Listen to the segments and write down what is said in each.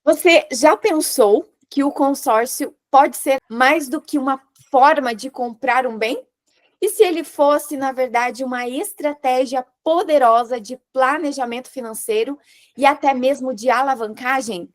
Você já pensou que o consórcio pode ser mais do que uma forma de comprar um bem? E se ele fosse, na verdade, uma estratégia poderosa de planejamento financeiro e até mesmo de alavancagem?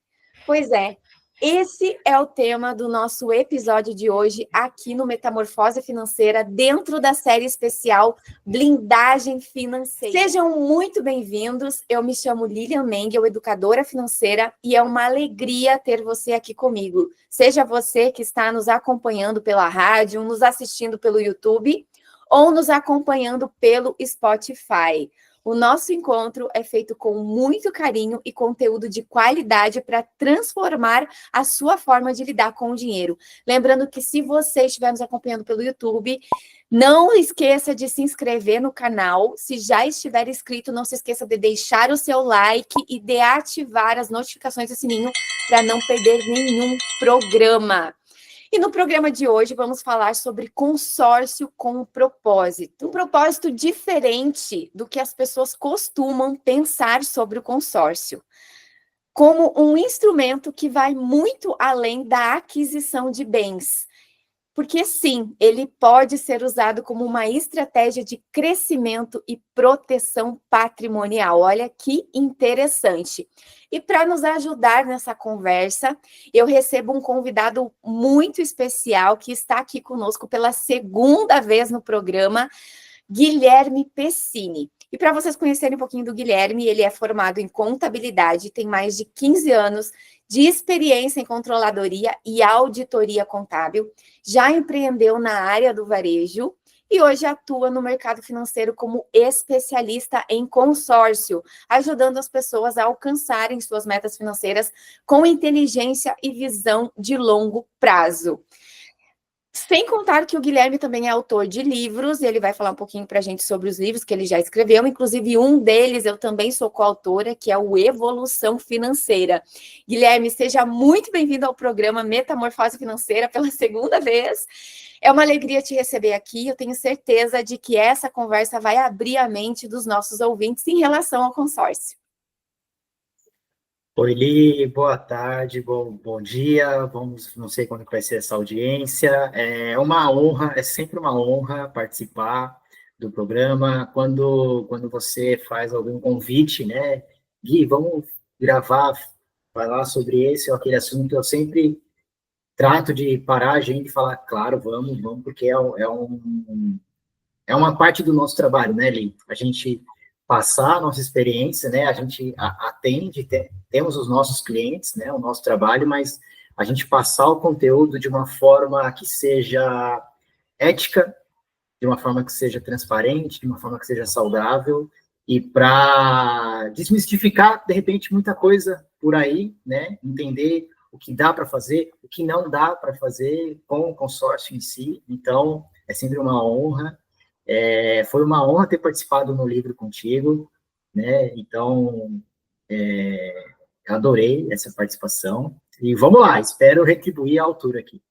Pois é, esse é o tema do nosso episódio de hoje aqui no Metamorfose Financeira, dentro da série especial Blindagem Financeira. Sejam muito bem-vindos. Eu me chamo Lilian Mengel, educadora financeira, e é uma alegria ter você aqui comigo. Seja você que está nos acompanhando pela rádio, nos assistindo pelo YouTube ou nos acompanhando pelo Spotify. O nosso encontro é feito com muito carinho e conteúdo de qualidade para transformar a sua forma de lidar com o dinheiro. Lembrando que se você estiver nos acompanhando pelo YouTube, não esqueça de se inscrever no canal. Se já estiver inscrito, não se esqueça de deixar o seu like e de ativar as notificações do sininho para não perder nenhum programa. E no programa de hoje vamos falar sobre consórcio com propósito. Um propósito diferente do que as pessoas costumam pensar sobre o consórcio. Como um instrumento que vai muito além da aquisição de bens. Porque sim, ele pode ser usado como uma estratégia de crescimento e proteção patrimonial. Olha que interessante. E para nos ajudar nessa conversa, eu recebo um convidado muito especial que está aqui conosco pela segunda vez no programa, Guilherme Pessini. E para vocês conhecerem um pouquinho do Guilherme, ele é formado em contabilidade, tem mais de 15 anos de experiência em controladoria e auditoria contábil, já empreendeu na área do varejo e hoje atua no mercado financeiro como especialista em consórcio, ajudando as pessoas a alcançarem suas metas financeiras com inteligência e visão de longo prazo. Sem contar que o Guilherme também é autor de livros, e ele vai falar um pouquinho para a gente sobre os livros que ele já escreveu, inclusive um deles eu também sou coautora, que é o Evolução Financeira. Guilherme, seja muito bem-vindo ao programa Metamorfose Financeira pela segunda vez. É uma alegria te receber aqui, eu tenho certeza de que essa conversa vai abrir a mente dos nossos ouvintes em relação ao consórcio. Oi, Li, boa tarde, bom dia. Não sei quando que vai ser essa audiência. É uma honra, é sempre uma honra participar do programa. Quando você faz algum convite, né? Gui, vamos gravar, falar sobre esse ou aquele assunto. Eu sempre trato de parar a gente e falar, claro, vamos, porque é uma parte do nosso trabalho, né, Li? A gente passar a nossa experiência, né? A gente atende, temos os nossos clientes, né? O nosso trabalho, mas a gente passar o conteúdo de uma forma que seja ética, de uma forma que seja transparente, de uma forma que seja saudável e para desmistificar, de repente, muita coisa por aí, né? Entender o que dá para fazer, o que não dá para fazer com o consórcio em si. Então, é sempre uma honra. Foi uma honra ter participado no livro contigo, né? Então, adorei essa participação. E vamos lá, espero retribuir a altura aqui.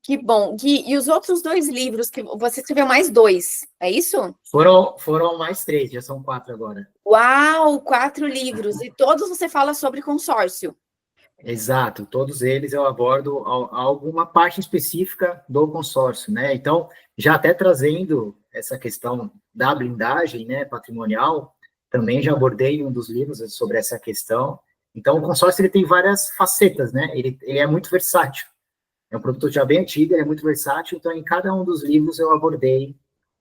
Que bom. Gui, e os outros dois livros, que você escreveu mais dois, é isso? Foram mais 3, já são 4 agora. Uau, 4 livros. E todos você fala sobre consórcio. Exato, todos eles eu abordo alguma parte específica do consórcio, né? Então, já até trazendo essa questão da blindagem, né, patrimonial, também já abordei um dos livros sobre essa questão. Então, o consórcio ele tem várias facetas, né? Ele é muito versátil. É um produto já bem antigo, ele é muito versátil, então em cada um dos livros eu abordei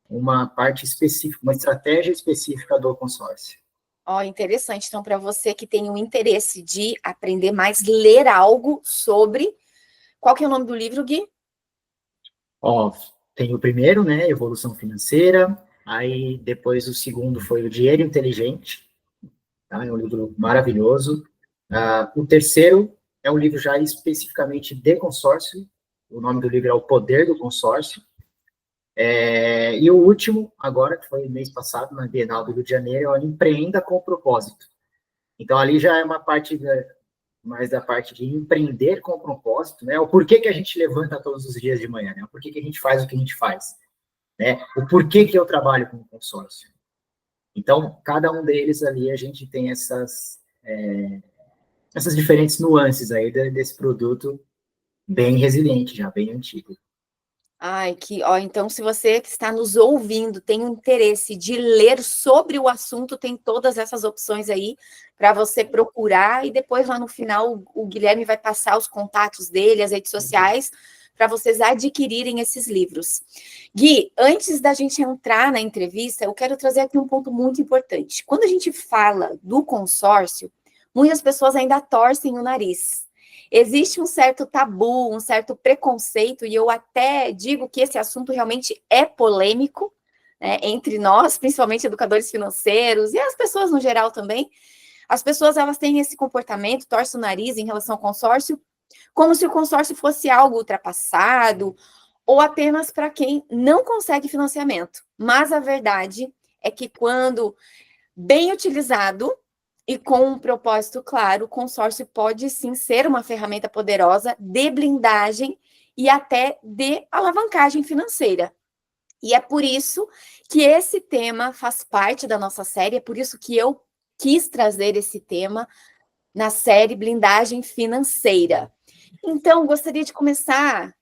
uma parte específica, uma estratégia específica do consórcio. Ó, interessante. Então, para você que tem o interesse de aprender mais, ler algo sobre. Qual que é o nome do livro, Gui? Ó, tem o primeiro, né, Evolução Financeira, aí depois o segundo foi o Dinheiro Inteligente, tá? É um livro maravilhoso. O terceiro é um livro já especificamente de consórcio, o nome do livro é O Poder do Consórcio. E o último, agora, que foi mês passado, na Bienal do Rio de Janeiro, é o Empreenda com Propósito. Então, ali já é uma parte mais da parte de empreender com propósito, né? O porquê que a gente levanta todos os dias de manhã, né? O porquê que a gente faz o que a gente faz, né? O porquê que eu trabalho com consórcio. Então, cada um deles ali a gente tem essas diferentes nuances aí desse produto bem resiliente já, bem antigo. Ai, então, se você que está nos ouvindo tem um interesse de ler sobre o assunto, tem todas essas opções aí para você procurar, e depois lá no final o Guilherme vai passar os contatos dele, as redes sociais, para vocês adquirirem esses livros. Gui, antes da gente entrar na entrevista, eu quero trazer aqui um ponto muito importante. Quando a gente fala do consórcio, muitas pessoas ainda torcem o nariz. Existe um certo tabu, um certo preconceito, e eu até digo que esse assunto realmente é polêmico, né, entre nós, principalmente educadores financeiros, e as pessoas no geral também. As pessoas, elas têm esse comportamento, torcem o nariz em relação ao consórcio, como se o consórcio fosse algo ultrapassado, ou apenas para quem não consegue financiamento. Mas a verdade é que quando bem utilizado, e com um propósito claro, o consórcio pode sim ser uma ferramenta poderosa de blindagem e até de alavancagem financeira. E é por isso que esse tema faz parte da nossa série, é por isso que eu quis trazer esse tema na série Blindagem Financeira. Então, gostaria de começar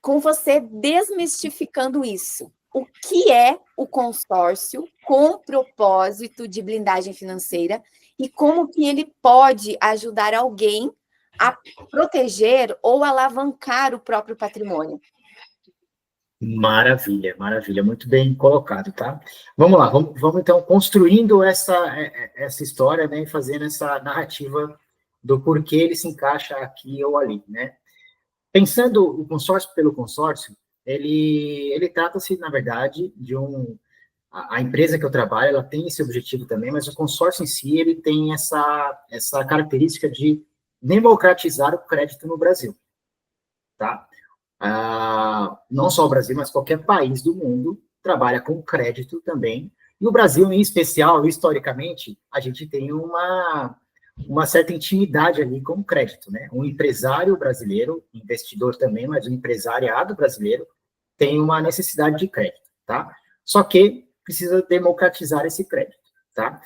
com você desmistificando isso. O que é o consórcio com propósito de blindagem financeira e como que ele pode ajudar alguém a proteger ou alavancar o próprio patrimônio? Maravilha, maravilha, muito bem colocado, tá? Vamos lá, vamos então construindo essa história, né, e fazendo essa narrativa do porquê ele se encaixa aqui ou ali, né? Pensando o consórcio pelo consórcio, ele trata-se, na verdade, a empresa que eu trabalho, ela tem esse objetivo também, mas o consórcio em si, ele tem essa característica de democratizar o crédito no Brasil, tá? Não só o Brasil, mas qualquer país do mundo trabalha com crédito também. E o Brasil, em especial, historicamente, a gente tem uma certa intimidade ali com o crédito, né? Um empresário brasileiro, investidor também, mas um empresariado brasileiro tem uma necessidade de crédito, tá? Só que precisa democratizar esse crédito, tá?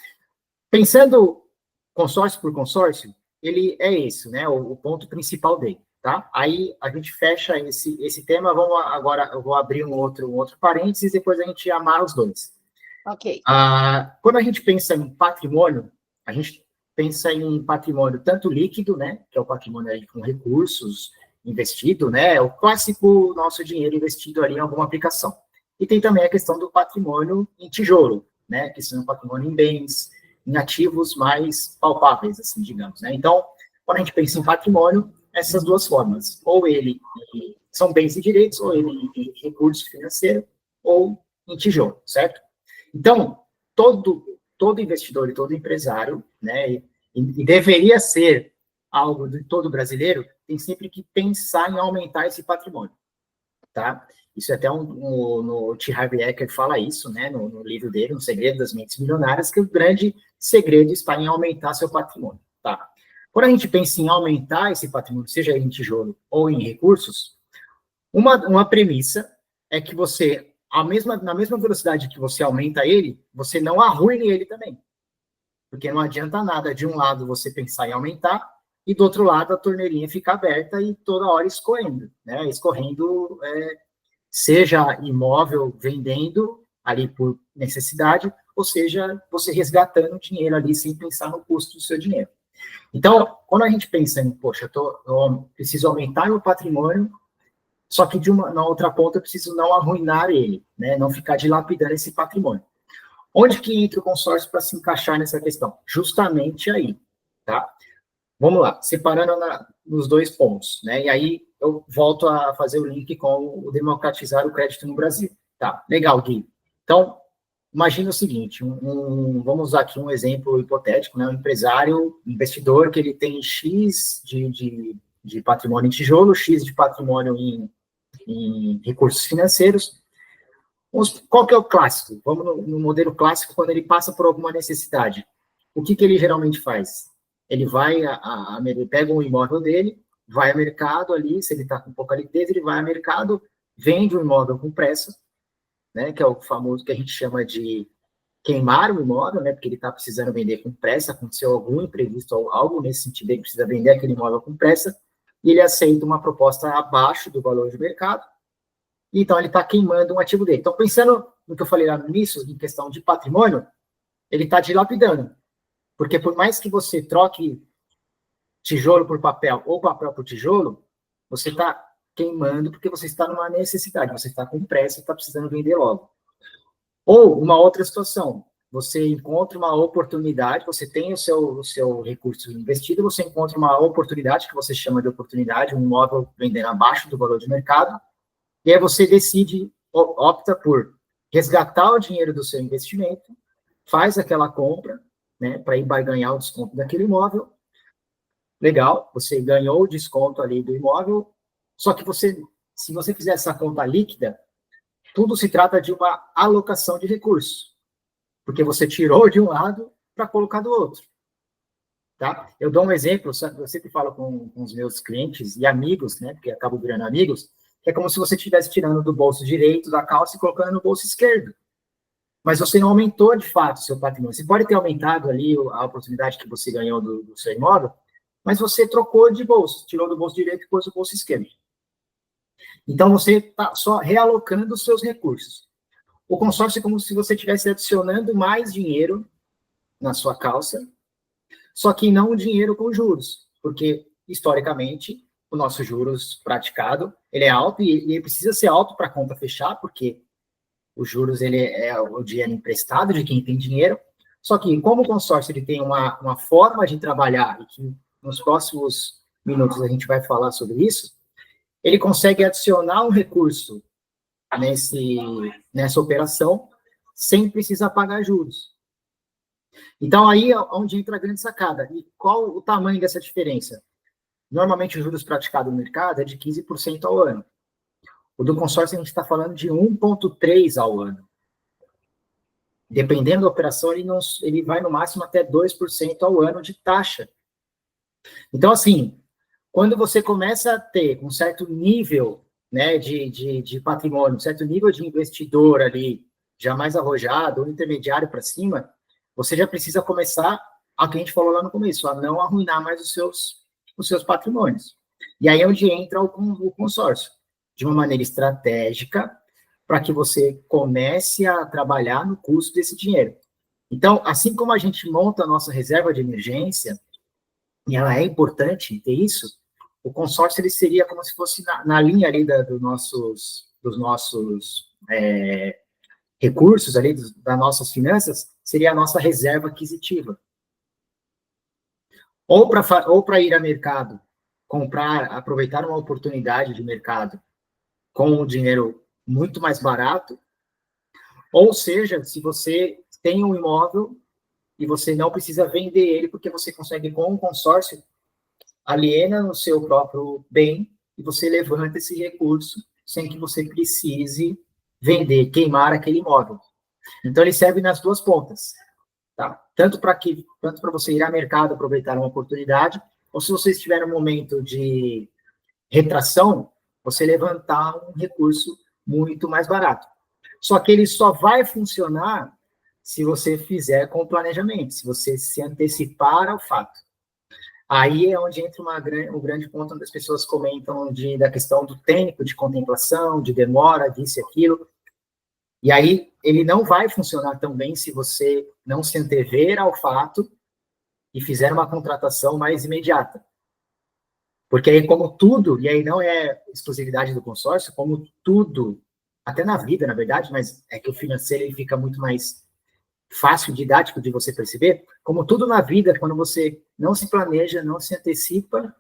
Pensando consórcio por consórcio, ele é isso, né? O ponto principal dele, tá? Aí a gente fecha esse tema. Agora eu vou abrir um outro parênteses, depois a gente amarra os dois. Ok. Quando a gente pensa em patrimônio, a gente pensa em patrimônio tanto líquido, né? Que é o patrimônio aí com recursos investido, né? É o clássico nosso dinheiro investido ali em alguma aplicação. E tem também a questão do patrimônio em tijolo, né? Que são o patrimônio em bens, em ativos mais palpáveis, assim, digamos, né? Então, quando a gente pensa em patrimônio, essas duas formas, ou ele são bens e direitos, ou ele em recurso financeiro, ou em tijolo, certo? Então, todo investidor e todo empresário, né, e deveria ser algo de todo brasileiro, tem sempre que pensar em aumentar esse patrimônio, tá? Isso é até no T. Harv Eker fala isso, né, no livro dele, O Segredo das Mentes Milionárias, que o grande segredo está em aumentar seu patrimônio, tá? Quando a gente pensa em aumentar esse patrimônio, seja em tijolo ou em recursos, uma premissa é que você, na mesma velocidade que você aumenta ele, você não arruine ele também. Porque não adianta nada de um lado você pensar em aumentar e do outro lado a torneirinha ficar aberta e toda hora escorrendo, né? Escorrendo, seja imóvel vendendo ali por necessidade, ou seja, você resgatando dinheiro ali sem pensar no custo do seu dinheiro. Então, quando a gente pensa em, poxa, eu preciso aumentar meu patrimônio, só que na outra ponta eu preciso não arruinar ele, né? Não ficar dilapidando esse patrimônio. Onde que entra o consórcio para se encaixar nessa questão? Justamente aí, tá? Vamos lá, separando nos dois pontos, né? E aí eu volto a fazer o link com o democratizar o crédito no Brasil. Tá, legal, Gui. Então, imagina o seguinte, vamos usar aqui um exemplo hipotético, né? Um empresário, investidor, que ele tem X de patrimônio em tijolo, X de patrimônio em recursos financeiros. Qual que é o clássico? Vamos no modelo clássico, quando ele passa por alguma necessidade. O que ele geralmente faz? Ele vai, ele pega um imóvel dele, vai ao mercado ali, se ele está com pouca liquidez, ele vai ao mercado, vende o imóvel com pressa, né, que é o famoso que a gente chama de queimar o imóvel, né, porque ele está precisando vender com pressa, aconteceu algum imprevisto, algo nesse sentido, ele precisa vender aquele imóvel com pressa, e ele aceita uma proposta abaixo do valor de mercado, então ele está queimando um ativo dele. Então, pensando no que eu falei lá no início, em questão de patrimônio, ele está dilapidando, porque por mais que você troque tijolo por papel ou papel por tijolo, você está queimando porque você está numa necessidade, você está com pressa, está precisando vender logo. Ou uma outra situação, você encontra uma oportunidade, você tem o seu recurso investido, você encontra uma oportunidade, que você chama de oportunidade, um imóvel vendendo abaixo do valor de mercado, e aí você decide, opta por resgatar o dinheiro do seu investimento, faz aquela compra, né, para ir ganhar o desconto daquele imóvel. Legal, você ganhou o desconto ali do imóvel, só que se você fizer essa conta líquida, tudo se trata de uma alocação de recursos, porque você tirou de um lado para colocar do outro. Tá? Eu dou um exemplo, eu sempre falo com os meus clientes e amigos, né, porque acabo virando amigos, que é como se você estivesse tirando do bolso direito da calça e colocando no bolso esquerdo. Mas você não aumentou, de fato, o seu patrimônio. Você pode ter aumentado ali a oportunidade que você ganhou do seu imóvel, mas você trocou de bolso, tirou do bolso direito e pôs no bolso esquerdo. Então, você está só realocando os seus recursos. O consórcio é como se você estivesse adicionando mais dinheiro na sua calça, só que não o dinheiro com juros, porque, historicamente, o nosso juros praticado, ele é alto e ele precisa ser alto para a conta fechar, porque os juros ele é o dinheiro emprestado de quem tem dinheiro, só que como o consórcio ele tem uma forma de trabalhar, e que nos próximos minutos a gente vai falar sobre isso, ele consegue adicionar um recurso nessa operação sem precisar pagar juros. Então, aí é onde entra a grande sacada. E qual o tamanho dessa diferença? Normalmente, os juros praticados no mercado é de 15% ao ano. O do consórcio, a gente está falando de 1,3% ao ano. Dependendo da operação, ele vai no máximo até 2% ao ano de taxa. Então, assim, quando você começa a ter um certo nível, né, de patrimônio, um certo nível de investidor ali, já mais arrojado, ou intermediário para cima, você já precisa começar, a que a gente falou lá no começo, a não arruinar mais os seus patrimônios. E aí é onde entra o consórcio, de uma maneira estratégica, para que você comece a trabalhar no custo desse dinheiro. Então, assim como a gente monta a nossa reserva de emergência, e ela é importante ter isso, o consórcio ele seria como se fosse na linha ali dos nossos recursos ali, das nossas finanças, seria a nossa reserva aquisitiva. Ou para ir a mercado, aproveitar uma oportunidade de mercado com um dinheiro muito mais barato, ou seja, se você tem um imóvel e você não precisa vender ele, porque você consegue, com um consórcio, aliena no seu próprio bem e você levanta esse recurso sem que você precise vender, queimar aquele imóvel. Então, ele serve nas duas pontas, tá? Tanto para você ir ao mercado, aproveitar uma oportunidade, ou se você estiver no momento de retração, você levantar um recurso muito mais barato. Só que ele só vai funcionar se você fizer com planejamento, se você se antecipar ao fato. Aí é onde entra um grande ponto onde as pessoas comentam da questão do tempo de contemplação, de demora, disso e aquilo. E aí ele não vai funcionar tão bem se você não se antever ao fato e fizer uma contratação mais imediata. Porque aí, como tudo, e aí não é exclusividade do consórcio, como tudo, até na vida, na verdade, mas é que o financeiro ele fica muito mais fácil, didático de você perceber, como tudo na vida, quando você não se planeja, não se antecipa,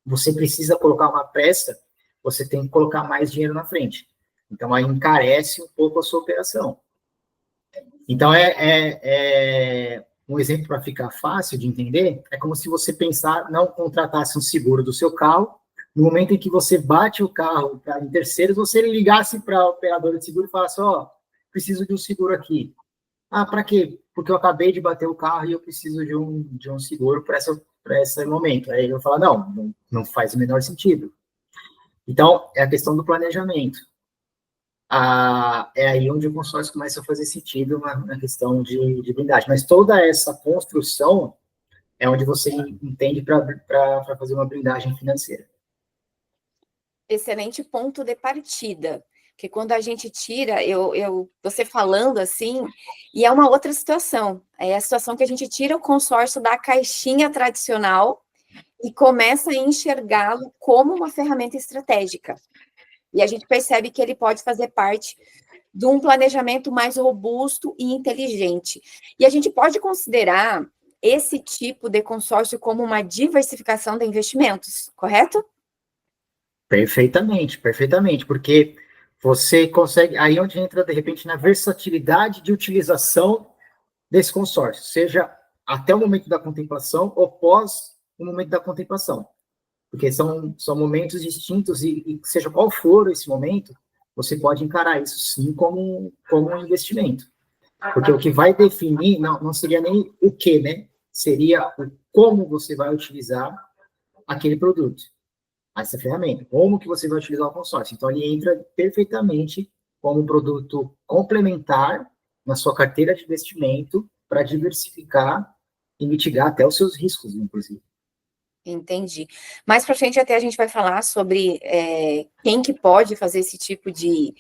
você precisa colocar uma pressa, você tem que colocar mais dinheiro na frente. Então, aí encarece um pouco a sua operação. Então, um exemplo para ficar fácil de entender, é como se você não contratasse um seguro do seu carro, no momento em que você bate o carro em terceiros, você ligasse para a operadora de seguro e falasse, preciso de um seguro aqui. Ah, para quê? Porque eu acabei de bater o carro e eu preciso de um seguro para esse momento. Aí eu falo, não faz o menor sentido. Então, é a questão do planejamento. é aí onde o consórcio começa a fazer sentido na questão de blindagem. Mas toda essa construção é onde você entende para fazer uma blindagem financeira. Excelente ponto de partida. Porque quando a gente tira, você falando assim, e é uma outra situação. É a situação que a gente tira o consórcio da caixinha tradicional e começa a enxergá-lo como uma ferramenta estratégica. E a gente percebe que ele pode fazer parte de um planejamento mais robusto e inteligente. E a gente pode considerar esse tipo de consórcio como uma diversificação de investimentos, correto? Perfeitamente, perfeitamente, porque você consegue, aí onde entra, de repente, na versatilidade de utilização desse consórcio, seja até o momento da contemplação ou pós o momento da contemplação, porque são momentos distintos e seja qual for esse momento, você pode encarar isso sim como um investimento, porque o que vai definir não seria nem o que, né? Seria o como você vai utilizar aquele produto, essa ferramenta, como que você vai utilizar o consórcio. Então, ele entra perfeitamente como um produto complementar na sua carteira de investimento para diversificar e mitigar até os seus riscos, inclusive. Entendi. Mais para frente até a gente vai falar sobre quem que pode fazer esse tipo de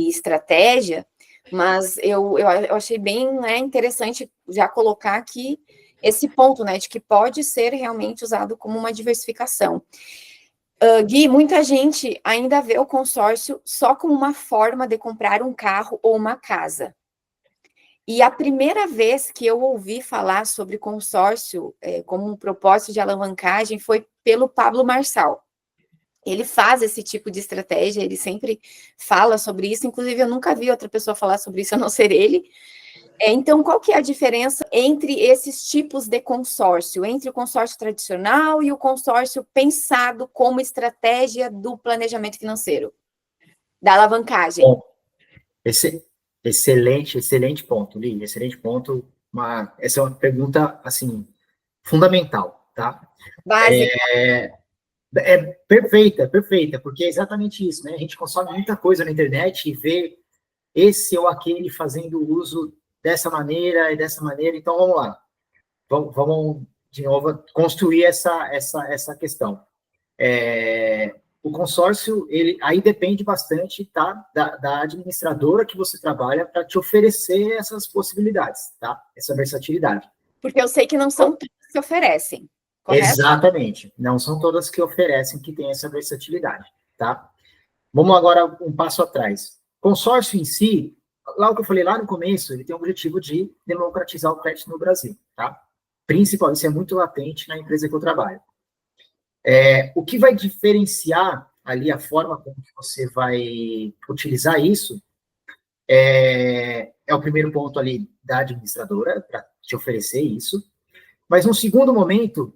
estratégia, mas eu achei bem, né, interessante já colocar aqui esse ponto, né, de que pode ser realmente usado como uma diversificação. Gui, muita gente ainda vê o consórcio só como uma forma de comprar um carro ou uma casa. E a primeira vez que eu ouvi falar sobre consórcio como um propósito de alavancagem foi pelo Pablo Marçal. Ele faz esse tipo de estratégia, ele sempre fala sobre isso, inclusive eu nunca vi outra pessoa falar sobre isso a não ser ele. Então, qual que é a diferença entre esses tipos de consórcio, entre o consórcio tradicional e o consórcio pensado como estratégia do planejamento financeiro, da alavancagem? Bom, excelente ponto, Li, excelente ponto. Essa é uma pergunta, assim, fundamental, tá? Básica. É perfeita, porque é exatamente isso, né? A gente consome muita coisa na internet e vê esse ou aquele fazendo uso dessa maneira e dessa maneira. Então, vamos lá. Vamos de novo, construir essa questão. O consórcio, ele aí depende bastante, tá, da administradora que você trabalha para te oferecer essas possibilidades, tá? Essa versatilidade. Porque eu sei que não são todos que oferecem, correto? Exatamente. Não são todas que oferecem que tem essa versatilidade, tá? Vamos agora um passo atrás. Consórcio em si, lá o que eu falei lá no começo, ele tem o objetivo de democratizar o crédito no Brasil, tá? Principalmente, isso é muito latente na empresa que eu trabalho. O que vai diferenciar ali a forma como você vai utilizar isso é o primeiro ponto ali da administradora, para te oferecer isso. Mas no segundo momento,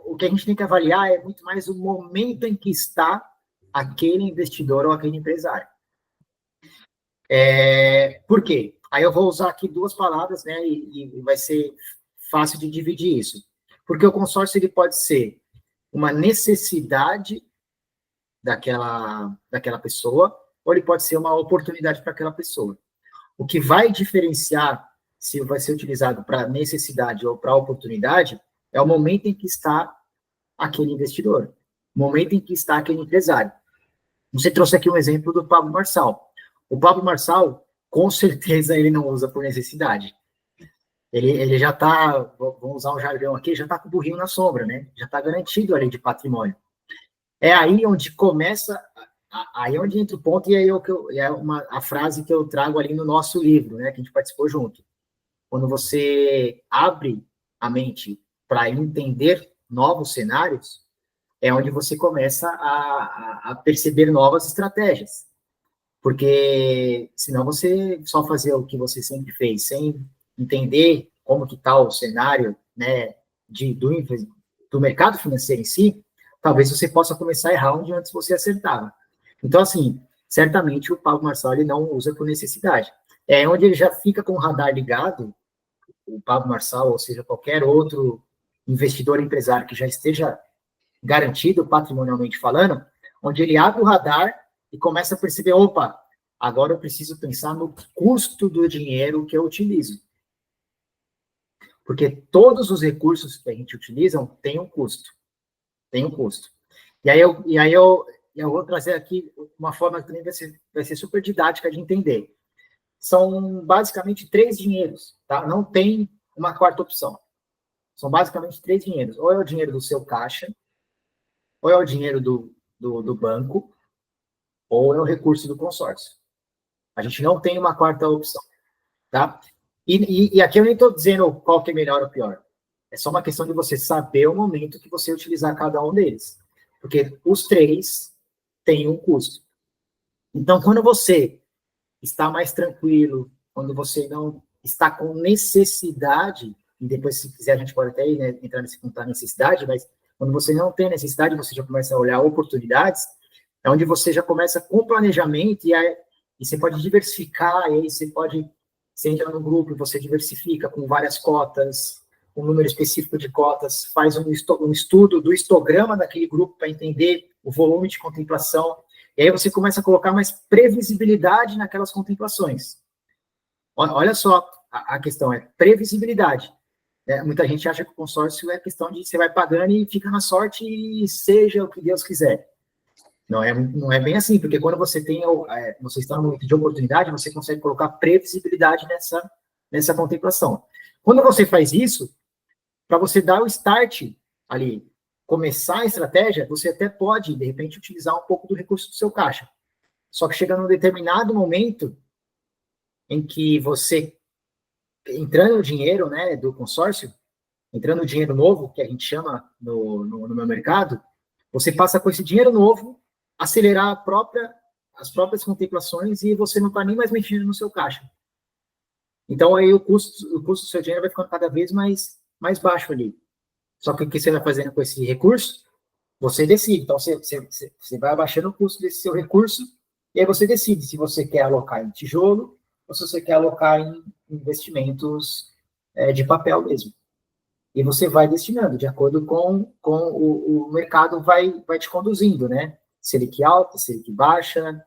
o que a gente tem que avaliar é muito mais o momento em que está aquele investidor ou aquele empresário. Por quê? Aí eu vou usar aqui duas palavras, né, e vai ser fácil de dividir isso. Porque o consórcio ele pode ser uma necessidade daquela pessoa, ou ele pode ser uma oportunidade para aquela pessoa. O que vai diferenciar se vai ser utilizado para necessidade ou para oportunidade é o momento em que está aquele investidor, o momento em que está aquele empresário. Você trouxe aqui um exemplo do Pablo Marçal. O Pablo Marçal, com certeza, ele não usa por necessidade. Ele já está, vamos usar um jargão aqui, já está com o burrinho na sombra, né? Já está garantido ali de patrimônio. É aí onde começa, aí onde entra o ponto, e aí a frase que eu trago ali no nosso livro, né? Que a gente participou junto. Quando você abre a mente para entender novos cenários, é onde você começa a perceber novas estratégias. Porque senão você só fazer o que você sempre fez, sem entender como que está o cenário, né, do mercado financeiro em si, talvez você possa começar a errar onde antes você acertava. Então, assim, certamente o Pablo Marçal ele não usa por necessidade. É onde ele já fica com o radar ligado, o Pablo Marçal, ou seja, qualquer outro investidor empresário que já esteja garantido patrimonialmente falando, onde ele abre o radar e começa a perceber, opa, agora eu preciso pensar no custo do dinheiro que eu utilizo. Porque todos os recursos que a gente utiliza têm um custo. Tem um custo. E aí eu vou trazer aqui uma forma que também vai ser super didática de entender. São basicamente 3 dinheiros, tá? Não tem uma quarta opção. São basicamente 3 dinheiros. Ou é o dinheiro do seu caixa, ou é o dinheiro do banco, ou é o recurso do consórcio. A gente não tem uma quarta opção, tá? E aqui eu nem estou dizendo qual que é melhor ou pior. É só uma questão de você saber o momento que você utilizar cada um deles. Porque os 3 têm um custo. Então, quando você está mais tranquilo, quando você não está com necessidade, e depois, se quiser, a gente pode até entrar nesse ponto da necessidade, mas quando você não tem necessidade, você já começa a olhar oportunidades, é onde você já começa com planejamento, e você pode diversificar, e aí você entra no grupo, você diversifica com várias cotas, um número específico de cotas, faz um estudo do histograma daquele grupo para entender o volume de contemplação, e aí você começa a colocar mais previsibilidade naquelas contemplações. Olha só, a questão é previsibilidade. Né? Muita gente acha que o consórcio é questão de você vai pagando e fica na sorte e seja o que Deus quiser. Não é bem assim, porque quando você você está no momento de oportunidade, você consegue colocar previsibilidade nessa contemplação. Quando você faz isso, para você dar o start ali, começar a estratégia, você até pode, de repente, utilizar um pouco do recurso do seu caixa. Só que chega num determinado momento em que você, entrando o dinheiro, né, do consórcio, entrando o dinheiro novo, que a gente chama no meu mercado, você passa com esse dinheiro novo, acelerar as próprias contemplações e você não está nem mais mexendo no seu caixa. Então, aí o custo do seu dinheiro vai ficando cada vez mais baixo ali. Só que o que você vai fazendo com esse recurso, você decide. Então, você vai abaixando o custo desse seu recurso e aí você decide se você quer alocar em tijolo ou se você quer alocar em investimentos de papel mesmo. E você vai destinando de acordo com o mercado vai te conduzindo, né? Selic alta, Selic baixa,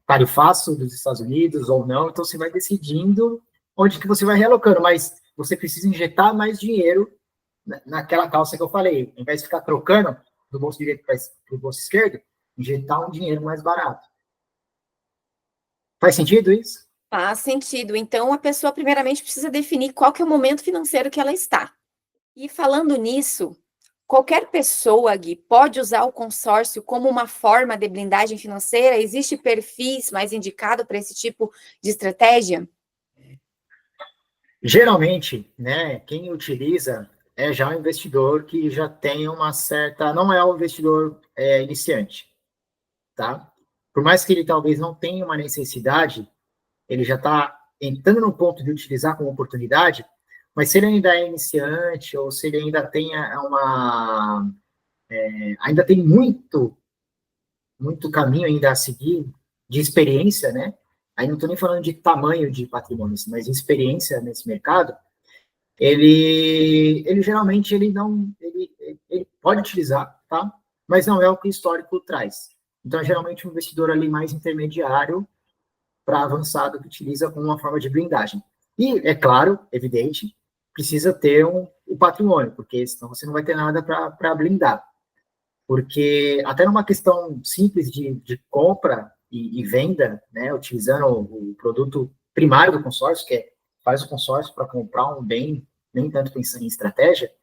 tarifaço dos Estados Unidos ou não. Então, você vai decidindo onde que você vai realocando, mas você precisa injetar mais dinheiro naquela calça que eu falei. Ao invés de ficar trocando do bolso direito para o bolso esquerdo, injetar um dinheiro mais barato. Faz sentido isso? Faz sentido. Então, a pessoa, primeiramente, precisa definir qual que é o momento financeiro que ela está. E falando nisso, qualquer pessoa, Gui, pode usar o consórcio como uma forma de blindagem financeira? Existe perfis mais indicado para esse tipo de estratégia? Geralmente, né, quem utiliza é já um investidor que já tem uma certa... Não é um investidor iniciante, tá? Por mais que ele talvez não tenha uma necessidade, ele já está entrando no ponto de utilizar como oportunidade, mas se ele ainda é iniciante ou se ele ainda tem ainda tem muito caminho ainda a seguir de experiência, né? Aí não estou nem falando de tamanho de patrimônio, mas de experiência nesse mercado, ele geralmente ele pode utilizar, tá? Mas não é o que o histórico traz. Então, é geralmente um investidor ali mais intermediário para avançado que utiliza como uma forma de blindagem. E, é claro, evidente, precisa ter o patrimônio, porque senão você não vai ter nada para blindar. Porque até numa questão simples de compra e venda, né, utilizando o produto primário do consórcio, que faz o consórcio para comprar um bem, nem tanto pensando em estratégia,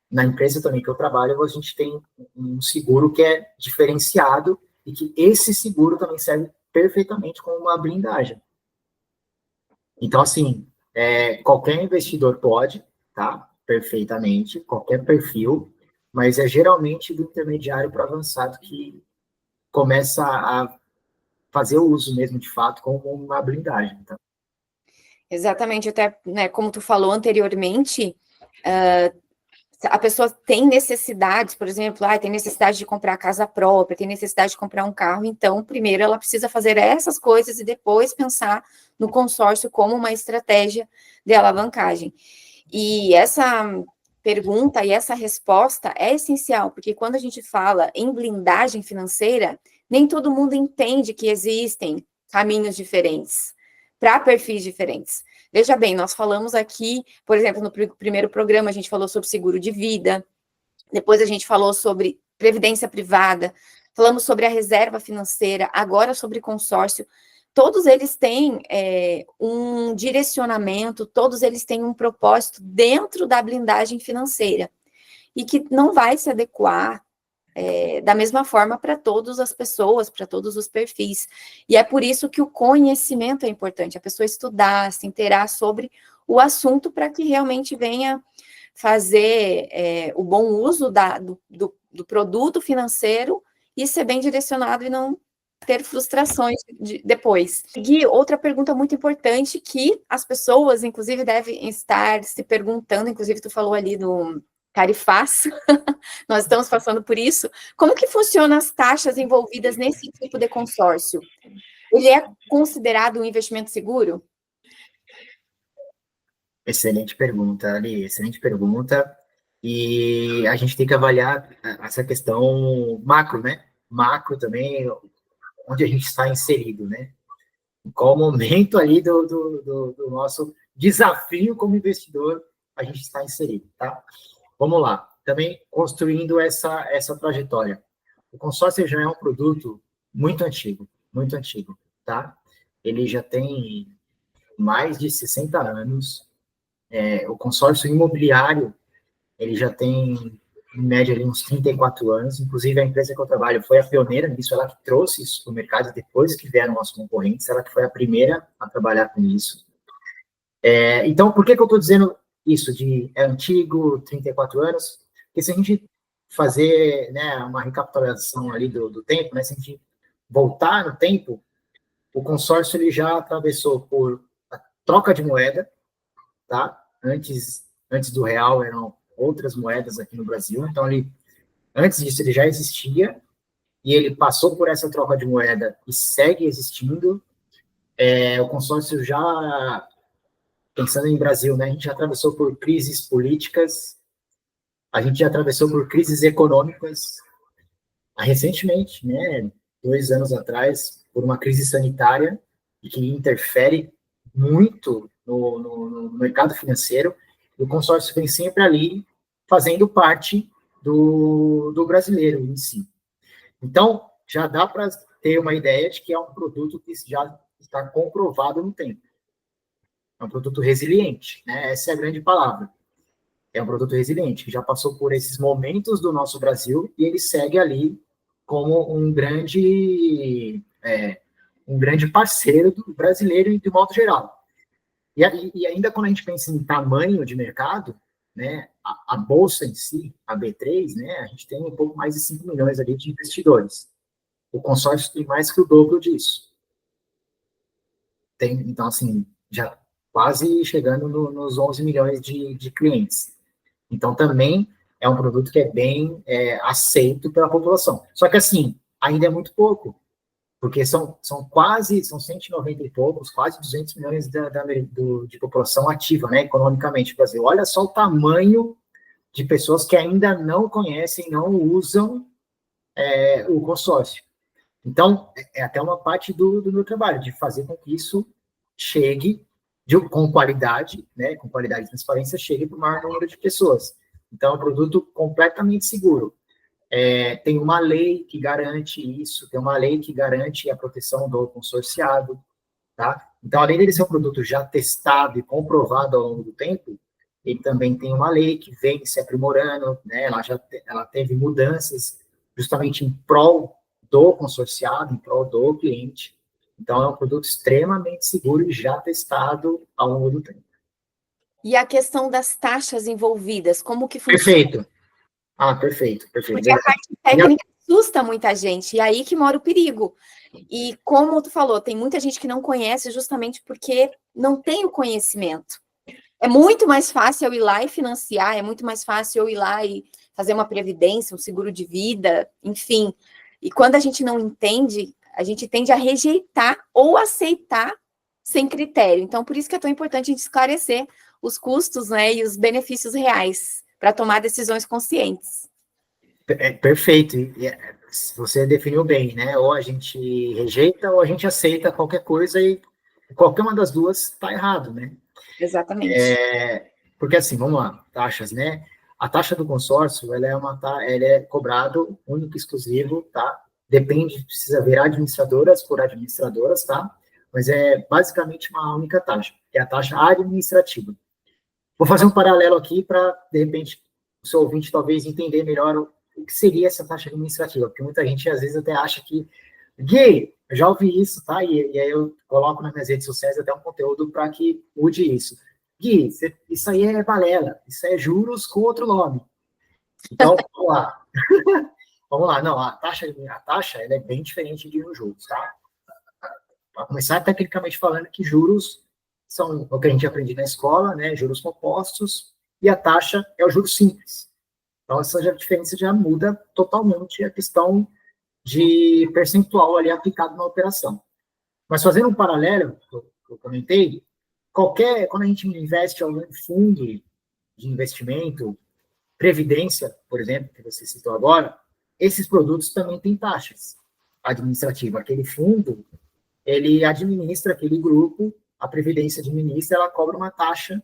na empresa também que eu trabalho, a gente tem um seguro que é diferenciado e que esse seguro também serve perfeitamente como uma blindagem. Então, assim, qualquer investidor pode, tá? Perfeitamente, qualquer perfil, mas é geralmente do intermediário para avançado que começa a fazer o uso mesmo, de fato, como uma blindagem. Tá? Exatamente, até, né, como tu falou anteriormente, a pessoa tem necessidades, por exemplo, tem necessidade de comprar casa própria, tem necessidade de comprar um carro, então, primeiro ela precisa fazer essas coisas e depois pensar no consórcio como uma estratégia de alavancagem. E essa pergunta e essa resposta é essencial, porque quando a gente fala em blindagem financeira, Nem todo mundo entende que existem caminhos diferentes para perfis diferentes. Veja bem, nós falamos aqui, por exemplo, no primeiro programa, a gente falou sobre seguro de vida, depois a gente falou sobre previdência privada, falamos sobre a reserva financeira, agora sobre consórcio. Todos eles têm um direcionamento, todos eles têm um propósito dentro da blindagem financeira, e que não vai se adequar da mesma forma para todas as pessoas, para todos os perfis. E é por isso que o conhecimento é importante, a pessoa estudar, se inteirar sobre o assunto para que realmente venha fazer o bom uso do produto financeiro e ser bem direcionado e não ter frustrações depois. Gui, outra pergunta muito importante que as pessoas, inclusive, devem estar se perguntando, inclusive tu falou ali do Carifaz, nós estamos passando por isso. Como que funcionam as taxas envolvidas nesse tipo de consórcio? Ele é considerado um investimento seguro? Excelente pergunta, Ali, excelente pergunta. E a gente tem que avaliar essa questão macro, né? Macro também, onde a gente está inserido, né? Em qual momento ali do nosso desafio como investidor a gente está inserido, tá? Vamos lá. Também construindo essa trajetória. O consórcio já é um produto muito antigo, tá? Ele já tem mais de 60 anos. O consórcio imobiliário, ele já tem, em média, ali, uns 34 anos. Inclusive, a empresa que eu trabalho foi a pioneira nisso, ela que trouxe isso para o mercado depois que vieram os concorrentes, ela que foi a primeira a trabalhar com isso. Então, por que eu estou dizendo isso de antigo, 34 anos? Porque se a gente fazer, né, uma recapitulação ali do tempo, né, se a gente voltar no tempo, o consórcio ele já atravessou por a troca de moeda, tá? Antes do real eram outras moedas aqui no Brasil, então antes disso ele já existia, e ele passou por essa troca de moeda e segue existindo. O consórcio já, pensando em Brasil, né, a gente já atravessou por crises políticas, a gente já atravessou por crises econômicas, recentemente, né, 2 anos atrás, por uma crise sanitária, que interfere muito no mercado financeiro, e o consórcio vem sempre ali fazendo parte do brasileiro em si. Então, já dá para ter uma ideia de que é um produto que já está comprovado no tempo. É um produto resiliente, né? Essa é a grande palavra. É um produto resiliente, que já passou por esses momentos do nosso Brasil e ele segue ali como um grande parceiro do brasileiro de modo geral. E ainda quando a gente pensa em tamanho de mercado, né, a bolsa em si, a B3, né, a gente tem um pouco mais de 5 milhões ali de investidores. O consórcio tem mais que o dobro disso. Então, assim, já quase chegando nos 11 milhões de clientes. Então, também é um produto que é bem aceito pela população. Só que, assim, ainda é muito pouco, porque são 190 e poucos, quase 200 milhões de população ativa, né, economicamente no Brasil. Olha só o tamanho de pessoas que ainda não conhecem, não usam o consórcio. Então, é até uma parte do meu trabalho, de fazer com que isso chegue com qualidade, né, com qualidade e transparência, chegue para o maior número de pessoas. Então, é um produto completamente seguro. Tem uma lei que garante isso, tem uma lei que garante a proteção do consorciado, tá? Então, além dele ser um produto já testado e comprovado ao longo do tempo, ele também tem uma lei que vem se aprimorando, né? Ela teve mudanças justamente em prol do consorciado, em prol do cliente. Então, é um produto extremamente seguro e já testado ao longo do tempo. E a questão das taxas envolvidas, como que funciona? Perfeito. Perfeito. Porque a parte técnica assusta muita gente, e aí que mora o perigo. E como tu falou, tem muita gente que não conhece justamente porque não tem o conhecimento. É muito mais fácil eu ir lá e financiar, é muito mais fácil eu ir lá e fazer uma previdência, um seguro de vida, enfim. E quando a gente não entende, a gente tende a rejeitar ou aceitar sem critério. Então, por isso que é tão importante a gente esclarecer os custos, né, e os benefícios reais para tomar decisões conscientes. Perfeito. Você definiu bem, né? Ou a gente rejeita ou a gente aceita qualquer coisa e qualquer uma das duas está errado, né? Exatamente. Porque assim, vamos lá, taxas, né? A taxa do consórcio, ela é cobrado único e exclusivo, tá? Depende, precisa ver administradoras por administradoras, tá? Mas é basicamente uma única taxa, que é a taxa administrativa. Vou fazer um paralelo aqui para, de repente, o seu ouvinte talvez entender melhor o que seria essa taxa administrativa, porque muita gente às vezes até acha que, Gui, eu já ouvi isso, tá? E aí eu coloco nas minhas redes sociais até um conteúdo para que mude isso. Gui, isso aí é balela, isso é juros com outro nome. Então, vamos lá. Vamos lá, não, a taxa ela é bem diferente de juros, tá? Para começar, tecnicamente falando, que juros são o que a gente aprende na escola, né? Juros compostos, e a taxa é o juros simples. Então, essa diferença já muda totalmente a questão de percentual ali aplicado na operação. Mas fazendo um paralelo, que eu comentei, quando a gente investe em algum fundo de investimento, previdência, por exemplo, que você citou agora, esses produtos também têm taxas administrativas. Aquele fundo, ele administra aquele grupo, a previdência administra, ela cobra uma taxa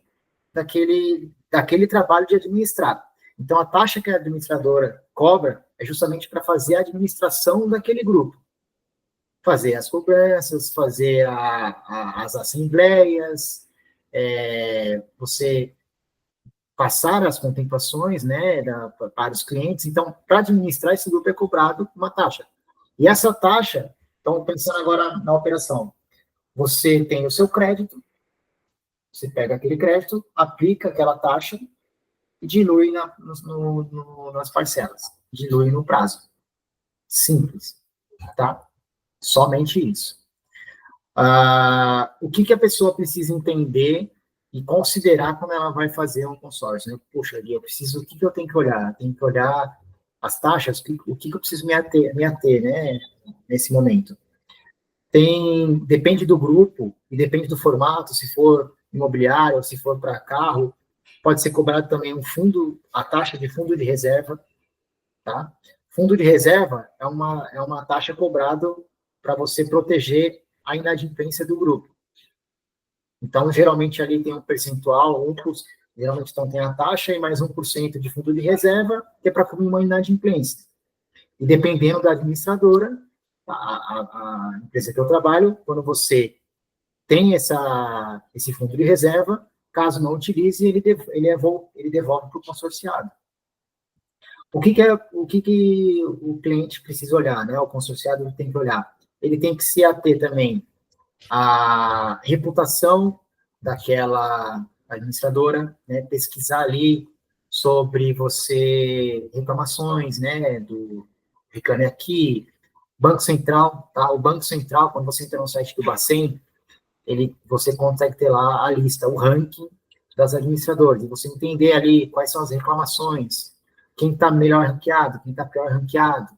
daquele trabalho de administrar. Então, a taxa que a administradora cobra é justamente para fazer a administração daquele grupo. Fazer as cobranças, fazer as assembleias, você passar as contemplações, né, para os clientes. Então, para administrar esse grupo é cobrado uma taxa. E essa taxa, então, pensando agora na operação, você tem o seu crédito, você pega aquele crédito, aplica aquela taxa e dilui nas parcelas, dilui no prazo. Simples, tá? Somente isso. O que a pessoa precisa entender e considerar quando ela vai fazer um consórcio, né? Poxa, eu preciso, o que eu tenho que olhar? Tenho que olhar as taxas, o que eu preciso me ater, né, nesse momento. Depende do grupo e depende do formato, se for imobiliário ou se for para carro, pode ser cobrado também a taxa de fundo de reserva, tá? Fundo de reserva é uma taxa cobrada para você proteger a inadimplência do grupo. Então, geralmente, ali tem um percentual, geralmente então, tem a taxa e mais 1% de fundo de reserva, que é para cobrir uma inadimplência. E dependendo da administradora, a empresa que eu trabalho, quando você tem esse fundo de reserva, caso não utilize, ele devolve para o consorciado. O que o cliente precisa olhar, né? O consorciado tem que olhar. Ele tem que se ater também à reputação daquela administradora, né? Pesquisar ali sobre reclamações, né? Do Reclame Aqui, Banco Central, tá? O Banco Central, quando você entra no site do Bacen, você consegue ter lá a lista, o ranking das administradoras, e você entender ali quais são as reclamações, quem está melhor ranqueado, quem está pior ranqueado.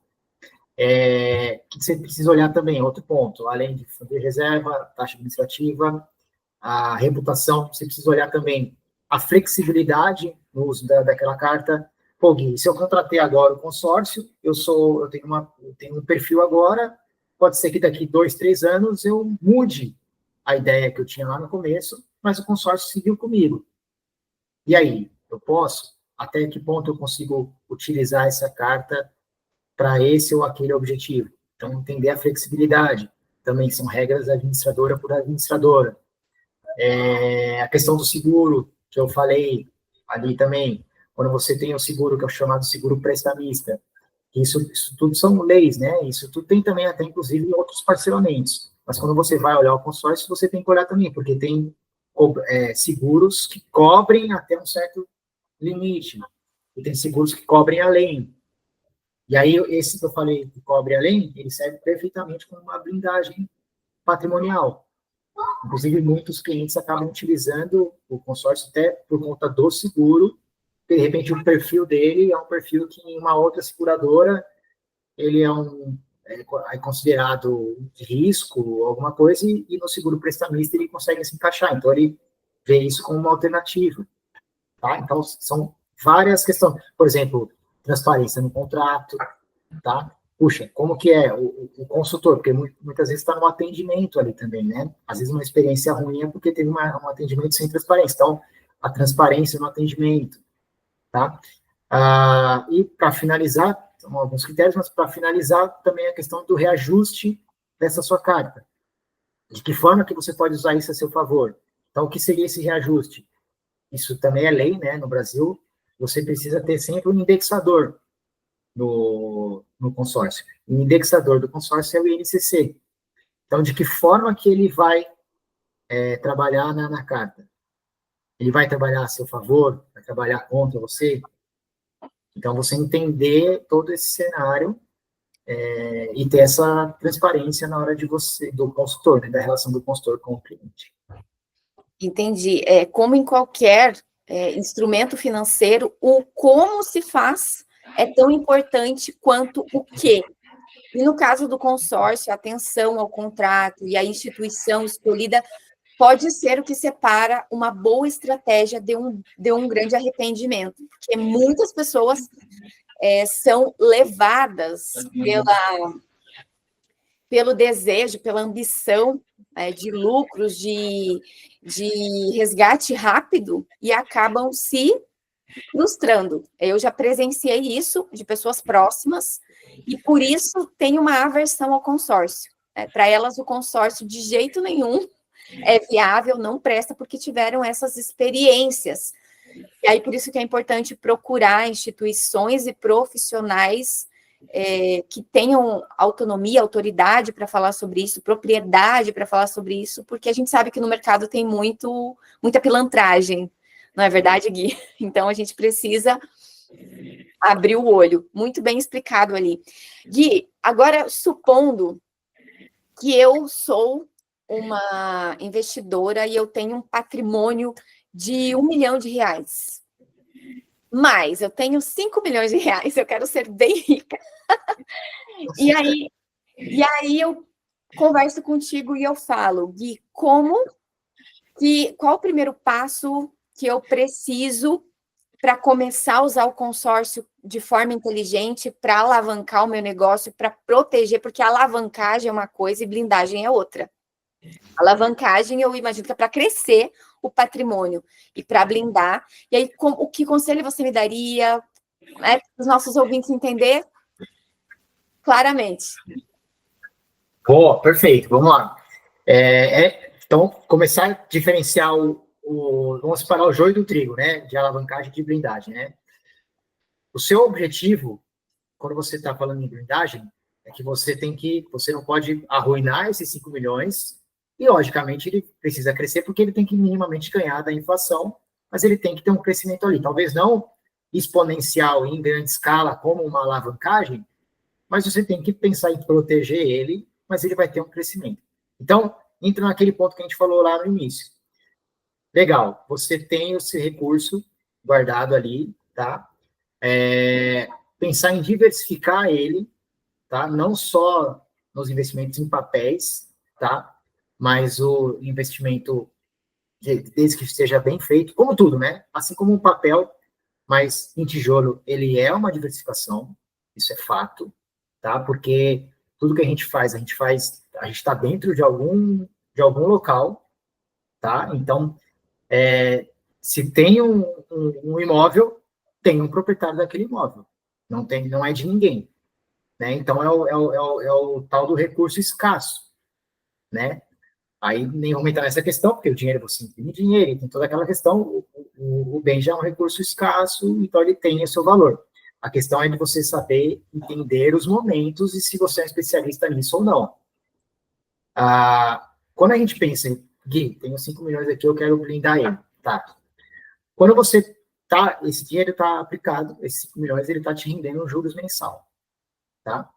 Que você precisa olhar também, outro ponto, além de fundo de reserva, taxa administrativa, a reputação, você precisa olhar também a flexibilidade no uso daquela carta. Pô, Gui, se eu contratei agora o consórcio, eu tenho um perfil agora, pode ser que daqui 2, 3 anos eu mude a ideia que eu tinha lá no começo, mas o consórcio seguiu comigo. E aí, eu posso? Até que ponto eu consigo utilizar essa carta para esse ou aquele objetivo? Então, entender a flexibilidade. Também são regras administradora por administradora. A questão do seguro, que eu falei ali também, quando você tem o seguro, que é o chamado seguro prestamista, isso tudo são leis, né? Isso tudo tem também até, inclusive, outros parcelamentos. Mas quando você vai olhar o consórcio, você tem que olhar também, porque tem seguros que cobrem até um certo limite, e tem seguros que cobrem além. E aí, esse que eu falei que cobre além, ele serve perfeitamente como uma blindagem patrimonial. Inclusive, muitos clientes acabam utilizando o consórcio até por conta do seguro. De repente, o perfil dele é um perfil que em uma outra seguradora ele é considerado de risco, alguma coisa, e no seguro prestamista ele consegue se encaixar. Então, ele vê isso como uma alternativa. Tá? Então, são várias questões. Por exemplo, transparência no contrato, tá? puxa, como que é o consultor? Porque muitas vezes está no atendimento ali também, né? Às vezes uma experiência ruim é porque teve um atendimento sem transparência. Então, a transparência no atendimento, tá? E para finalizar, são alguns critérios, mas para finalizar também a questão do reajuste dessa sua carta. De que forma que você pode usar isso a seu favor? Então, o que seria esse reajuste? Isso também é lei, né? No Brasil, você precisa ter sempre um indexador no consórcio. O indexador do consórcio é o INCC. Então, de que forma que ele vai trabalhar na carta? Ele vai trabalhar a seu favor? Vai trabalhar contra você? Então, você entender todo esse cenário e ter essa transparência na hora do consultor, né, da relação do consultor com o cliente. Entendi. Como em qualquer instrumento financeiro, o como se faz é tão importante quanto o que. E no caso do consórcio, a atenção ao contrato e a instituição escolhida pode ser o que separa uma boa estratégia de um grande arrependimento, porque muitas pessoas são levadas pelo desejo, pela ambição de lucros, de resgate rápido e acabam se frustrando. Eu já presenciei isso de pessoas próximas e por isso tem uma aversão ao consórcio. Para elas, o consórcio de jeito nenhum é viável, não presta, porque tiveram essas experiências. E aí, por isso que é importante procurar instituições e profissionais que tenham autonomia, autoridade para falar sobre isso, propriedade para falar sobre isso, porque a gente sabe que no mercado tem muita pilantragem, não é verdade, Gui? Então, a gente precisa abrir o olho. Muito bem explicado ali. Gui, agora, supondo que eu sou uma investidora e eu tenho um patrimônio de R$1 milhão, mas eu tenho R$5 milhões, eu quero ser bem rica. E aí eu converso contigo e eu falo, Gui, qual o primeiro passo que eu preciso para começar a usar o consórcio de forma inteligente para alavancar o meu negócio, para proteger, porque a alavancagem é uma coisa e blindagem é outra. Alavancagem, eu imagino que é para crescer o patrimônio e para blindar. E aí, que conselho você me daria, para os nossos ouvintes entender claramente? Boa, perfeito, vamos lá. Então, começar a diferenciar vamos separar o joio do trigo, né? De alavancagem e de blindagem, né? O seu objetivo, quando você está falando em blindagem, é que você não pode arruinar esses 5 milhões e, logicamente, ele precisa crescer porque ele tem que minimamente ganhar da inflação, mas ele tem que ter um crescimento ali. Talvez não exponencial em grande escala, como uma alavancagem, mas você tem que pensar em proteger ele, mas ele vai ter um crescimento. Então, entra naquele ponto que a gente falou lá no início. Legal, você tem o seu recurso guardado ali, tá? Pensar em diversificar ele, tá? Não só nos investimentos em papéis, tá? Mas o investimento, desde que esteja bem feito, como tudo, né? Assim como um papel, mas em tijolo, ele é uma diversificação, isso é fato, tá? Porque tudo que a gente está dentro de algum local, tá? Então, se tem um imóvel, tem um proprietário daquele imóvel, não é de ninguém, né? Então, é o tal do recurso escasso, né? Aí nem vou entrar nessa questão, porque o dinheiro, você imprime dinheiro, e tem toda aquela questão, o bem já é um recurso escasso, então ele tem o seu valor. A questão é de você saber entender os momentos e se você é um especialista nisso ou não. Quando a gente pensa em, Gui, tenho 5 milhões aqui, eu quero blindar ele. Tá. Quando esse dinheiro está aplicado, esses 5 milhões, ele está te rendendo um juros mensal. Tá?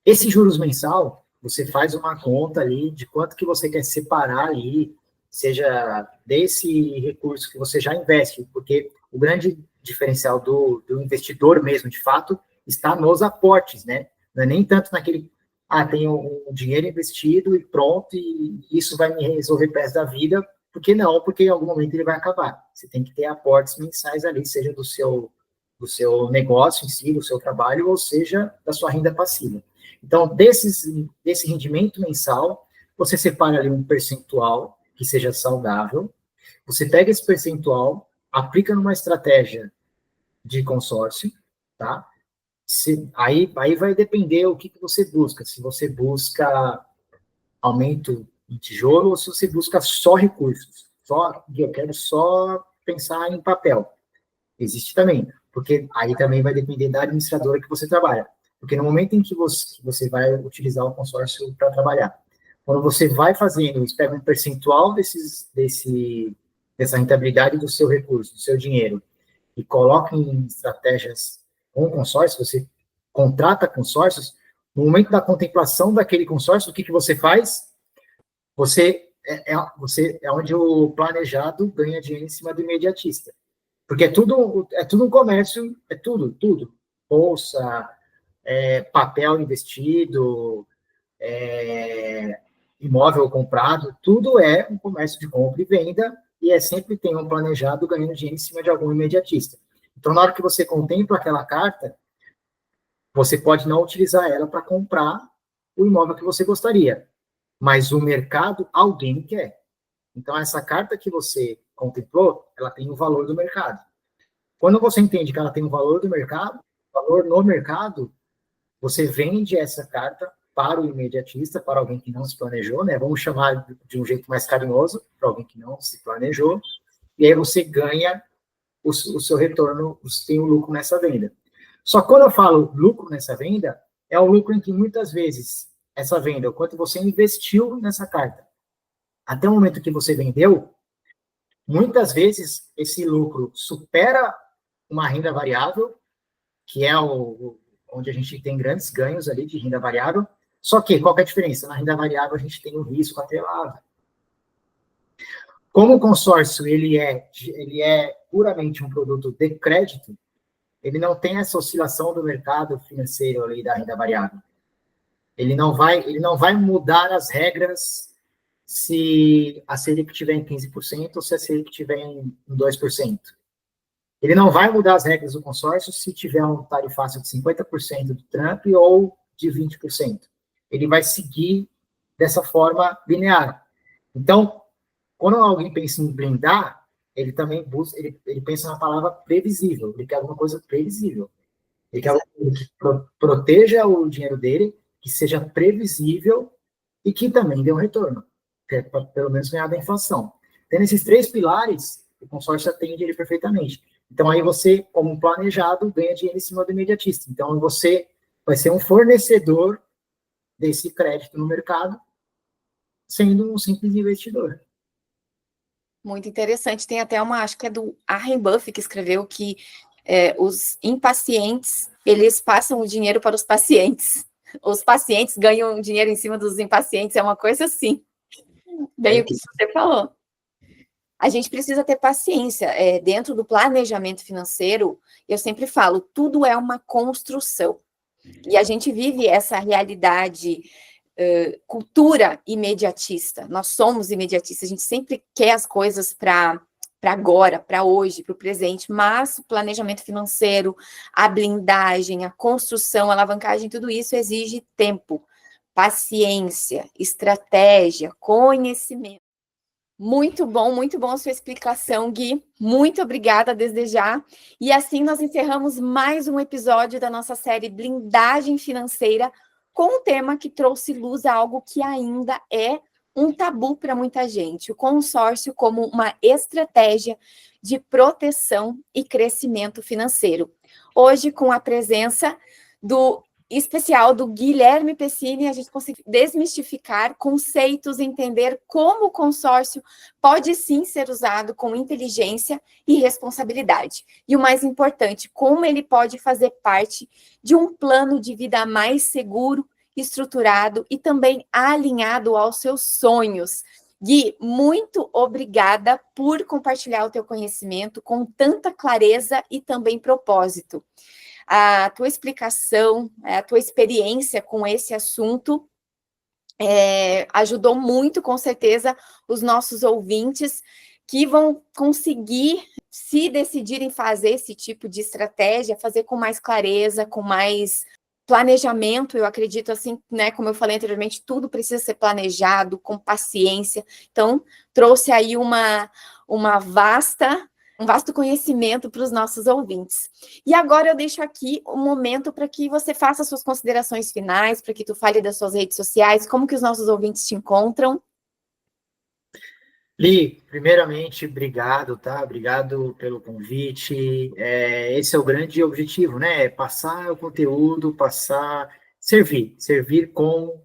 Esse juros mensal, você faz uma conta ali de quanto que você quer separar ali, seja desse recurso que você já investe, porque o grande diferencial do investidor mesmo, de fato, está nos aportes, né? Não é nem tanto naquele, tenho um dinheiro investido e pronto, e isso vai me resolver o resto da vida, porque não, porque em algum momento ele vai acabar. Você tem que ter aportes mensais ali, seja do seu negócio em si, do seu trabalho, ou seja, da sua renda passiva. Então, desse rendimento mensal, você separa ali um percentual que seja saudável, você pega esse percentual, aplica numa estratégia de consórcio, tá? Aí vai depender o que você busca. Se você busca aumento em tijolo ou se você busca só recursos. Eu quero só pensar em papel. Existe também, porque aí também vai depender da administradora que você trabalha. Porque no momento em que você vai utilizar o consórcio para trabalhar, quando você vai fazendo, você pega um percentual dessa rentabilidade do seu recurso, do seu dinheiro, e coloca em estratégias com consórcio, você contrata consórcios, no momento da contemplação daquele consórcio, o que você faz? Você é onde o planejado ganha dinheiro em cima do imediatista. Porque é tudo um comércio, é tudo. Bolsa, papel investido, imóvel comprado, tudo é um comércio de compra e venda, e sempre tem um planejado ganhando dinheiro em cima de algum imediatista. Então, na hora que você contempla aquela carta, você pode não utilizar ela para comprar o imóvel que você gostaria, mas o mercado, alguém quer. Então, essa carta que você contemplou, ela tem o valor do mercado. Quando você entende que ela tem um valor do mercado, valor no mercado, você vende essa carta para o imediatista, para alguém que não se planejou, né? Vamos chamar de um jeito mais carinhoso, para alguém que não se planejou, e aí você ganha o seu retorno, você tem o lucro nessa venda. Só que quando eu falo lucro nessa venda, é o lucro em que muitas vezes essa venda, o quanto você investiu nessa carta, até o momento que você vendeu, muitas vezes esse lucro supera uma renda variável, que é onde a gente tem grandes ganhos ali de renda variável. Só que, qual que é a diferença? Na renda variável, a gente tem um risco atrelado. Como o consórcio ele é puramente um produto de crédito, ele não tem essa oscilação do mercado financeiro ali da renda variável. Ele não vai mudar as regras se a Selic estiver em 15% ou se a Selic estiver em 2%. Ele não vai mudar as regras do consórcio se tiver um tarifácio de 50% do Trump ou de 20%. Ele vai seguir dessa forma linear. Então, quando alguém pensa em blindar, ele também busca, ele pensa na palavra previsível. Ele quer alguma coisa previsível. Ele quer algo que proteja o dinheiro dele, que seja previsível e que também dê um retorno, que é para pelo menos ganhar da inflação. Tendo esses três pilares, o consórcio atende ele perfeitamente. Então, aí você, como planejado, ganha dinheiro em cima do imediatista. Então, você vai ser um fornecedor desse crédito no mercado, sendo um simples investidor. Muito interessante. Tem até acho que é do Warren Buffett que escreveu que os impacientes, eles passam o dinheiro para os pacientes. Os pacientes ganham dinheiro em cima dos impacientes. É uma coisa assim. Bem o que você falou. A gente precisa ter paciência. Dentro do planejamento financeiro, eu sempre falo, tudo é uma construção. E a gente vive essa realidade, cultura imediatista. Nós somos imediatistas, a gente sempre quer as coisas para agora, para hoje, para o presente, mas o planejamento financeiro, a blindagem, a construção, a alavancagem, tudo isso exige tempo, paciência, estratégia, conhecimento. Muito bom a sua explicação, Gui. Muito obrigada desde já. E assim nós encerramos mais um episódio da nossa série Blindagem Financeira, com um tema que trouxe luz a algo que ainda é um tabu para muita gente, o consórcio como uma estratégia de proteção e crescimento financeiro. Hoje, com a presença do especial do Guilherme Pessini, a gente conseguiu desmistificar conceitos, entender como o consórcio pode sim ser usado com inteligência e responsabilidade. E o mais importante, como ele pode fazer parte de um plano de vida mais seguro, estruturado e também alinhado aos seus sonhos. Gui, muito obrigada por compartilhar o teu conhecimento com tanta clareza e também propósito. A tua explicação, a tua experiência com esse assunto ajudou muito, com certeza, os nossos ouvintes que vão conseguir, se decidirem fazer esse tipo de estratégia, fazer com mais clareza, com mais planejamento. Eu acredito assim, né, como eu falei anteriormente, tudo precisa ser planejado, com paciência. Então, trouxe aí um vasto conhecimento para os nossos ouvintes. E agora eu deixo aqui um momento para que você faça suas considerações finais, para que tu fale das suas redes sociais, como que os nossos ouvintes te encontram. Li, primeiramente, obrigado, tá? Obrigado pelo convite. Esse é o grande objetivo, né? Passar o conteúdo, servir com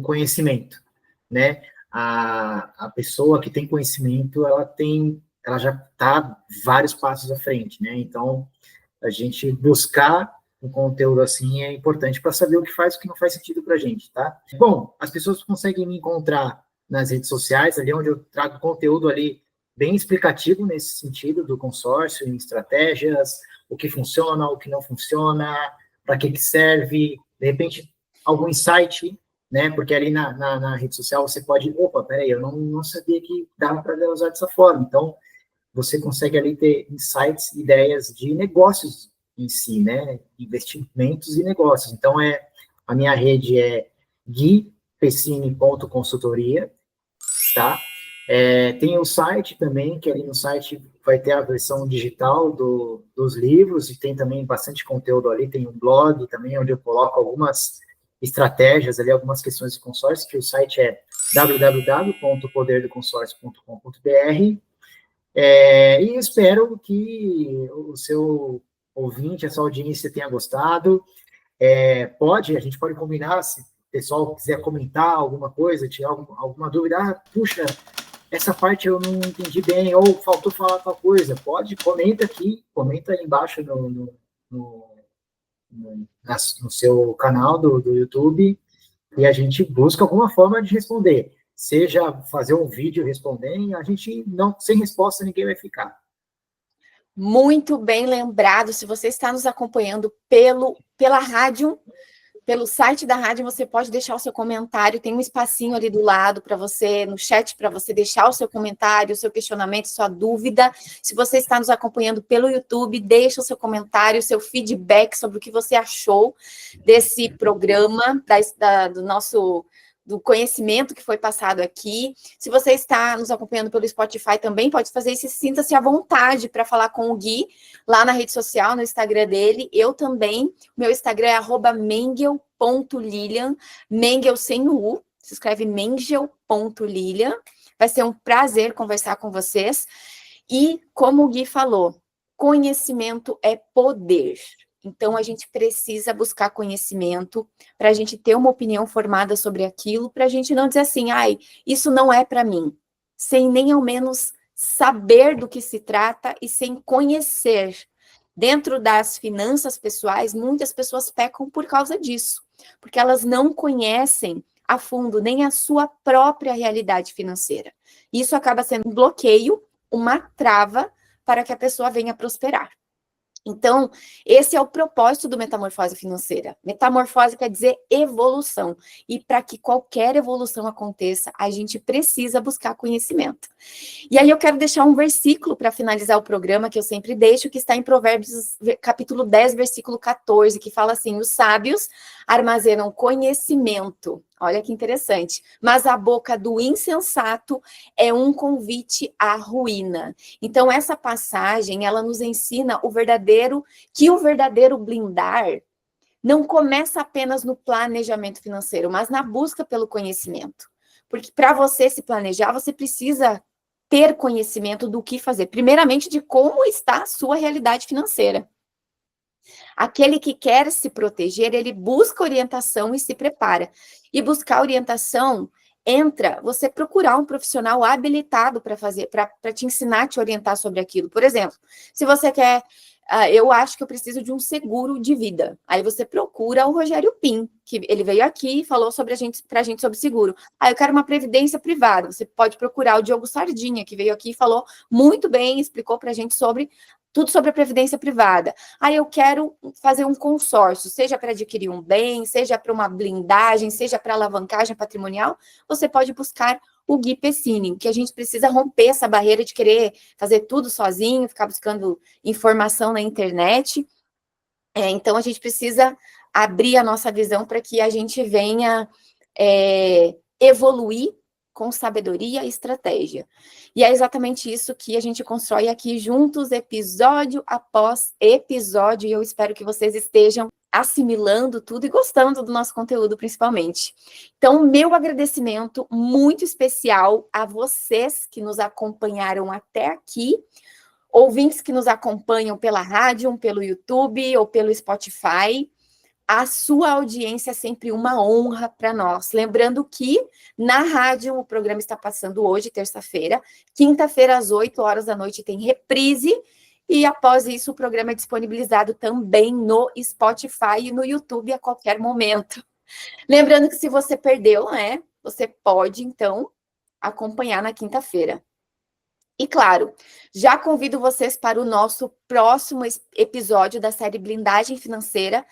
conhecimento, né? A pessoa que tem conhecimento, ela já está vários passos à frente, né? Então, a gente buscar um conteúdo assim é importante para saber o que faz e o que não faz sentido para a gente, tá? Bom, as pessoas conseguem me encontrar nas redes sociais, ali onde eu trago conteúdo ali bem explicativo nesse sentido do consórcio, em estratégias, o que funciona, o que não funciona, para que serve, de repente, algum insight, né? Porque ali na rede social você pode, opa, peraí, eu não sabia que dava para usar dessa forma. Então, você consegue ali ter insights, ideias de negócios em si, né? Investimentos e negócios. Então, a minha rede é guipessini.consultoria, tá? Tem o site também, que ali no site vai ter a versão digital dos livros, e tem também bastante conteúdo ali, tem um blog também, onde eu coloco algumas estratégias ali, algumas questões de consórcio, que o site é www.poderdoconsórcio.com.br, e espero que o seu ouvinte, a sua audiência tenha gostado. A gente pode combinar, se o pessoal quiser comentar alguma coisa, tirar alguma dúvida, puxa, essa parte eu não entendi bem, ou faltou falar tal coisa, comenta aqui, comenta aí embaixo no seu canal do YouTube, e a gente busca alguma forma de responder. Seja fazer um vídeo respondendo, a gente sem resposta ninguém vai ficar. Muito bem lembrado. Se você está nos acompanhando pela rádio, pelo site da rádio, você pode deixar o seu comentário, tem um espacinho ali do lado para você, no chat, para você deixar o seu comentário, o seu questionamento, sua dúvida. Se você está nos acompanhando pelo YouTube, deixa o seu comentário, o seu feedback sobre o que você achou desse programa, do conhecimento que foi passado aqui. Se você está nos acompanhando pelo Spotify também, pode fazer isso, sinta-se à vontade para falar com o Gui, lá na rede social, no Instagram dele. Eu também, meu Instagram é @mengel.lilian, Mengel sem o U, se escreve mengel.lilian. Vai ser um prazer conversar com vocês. E, como o Gui falou, conhecimento é poder. Então, a gente precisa buscar conhecimento para a gente ter uma opinião formada sobre aquilo, para a gente não dizer assim, isso não é para mim, sem nem ao menos saber do que se trata e sem conhecer. Dentro das finanças pessoais, muitas pessoas pecam por causa disso, porque elas não conhecem a fundo nem a sua própria realidade financeira. Isso acaba sendo um bloqueio, uma trava para que a pessoa venha prosperar. Então, esse é o propósito do Metamorfose Financeira. Metamorfose quer dizer evolução. E para que qualquer evolução aconteça, a gente precisa buscar conhecimento. E aí eu quero deixar um versículo para finalizar o programa, que eu sempre deixo, que está em Provérbios, capítulo 10, versículo 14, que fala assim, os sábios armazenam conhecimento. Olha que interessante. Mas a boca do insensato é um convite à ruína. Então, essa passagem, ela nos ensina que o verdadeiro blindar não começa apenas no planejamento financeiro, mas na busca pelo conhecimento. Porque para você se planejar, você precisa ter conhecimento do que fazer. Primeiramente, de como está a sua realidade financeira. Aquele que quer se proteger, ele busca orientação e se prepara. E buscar orientação você procurar um profissional habilitado para te ensinar, te orientar sobre aquilo. Por exemplo, se você quer, eu acho que eu preciso de um seguro de vida. Aí você procura o Rogério Pim, que ele veio aqui e falou pra gente sobre seguro. Aí eu quero uma previdência privada. Você pode procurar o Diogo Sardinha, que veio aqui e falou muito bem, explicou pra gente tudo sobre a previdência privada. Aí eu quero fazer um consórcio, seja para adquirir um bem, seja para uma blindagem, seja para alavancagem patrimonial, você pode buscar o Gui Pessini, que a gente precisa romper essa barreira de querer fazer tudo sozinho, ficar buscando informação na internet. Então, a gente precisa abrir a nossa visão para que a gente venha evoluir com sabedoria e estratégia. E é exatamente isso que a gente constrói aqui juntos, episódio após episódio, e eu espero que vocês estejam assimilando tudo e gostando do nosso conteúdo, principalmente. Então, meu agradecimento muito especial a vocês que nos acompanharam até aqui, ouvintes que nos acompanham pela rádio, pelo YouTube ou pelo Spotify. A sua audiência é sempre uma honra para nós. Lembrando que na rádio o programa está passando hoje, terça-feira, quinta-feira às 8 horas da noite tem reprise, e após isso o programa é disponibilizado também no Spotify e no YouTube a qualquer momento. Lembrando que se você perdeu, você pode então acompanhar na quinta-feira. E claro, já convido vocês para o nosso próximo episódio da série Blindagem Financeira.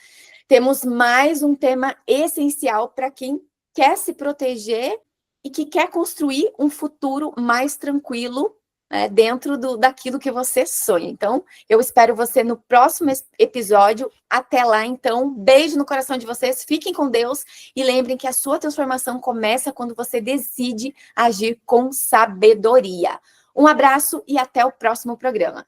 Temos mais um tema essencial para quem quer se proteger e que quer construir um futuro mais tranquilo, dentro daquilo que você sonha. Então, eu espero você no próximo episódio. Até lá, então. Beijo no coração de vocês. Fiquem com Deus e lembrem que a sua transformação começa quando você decide agir com sabedoria. Um abraço e até o próximo programa.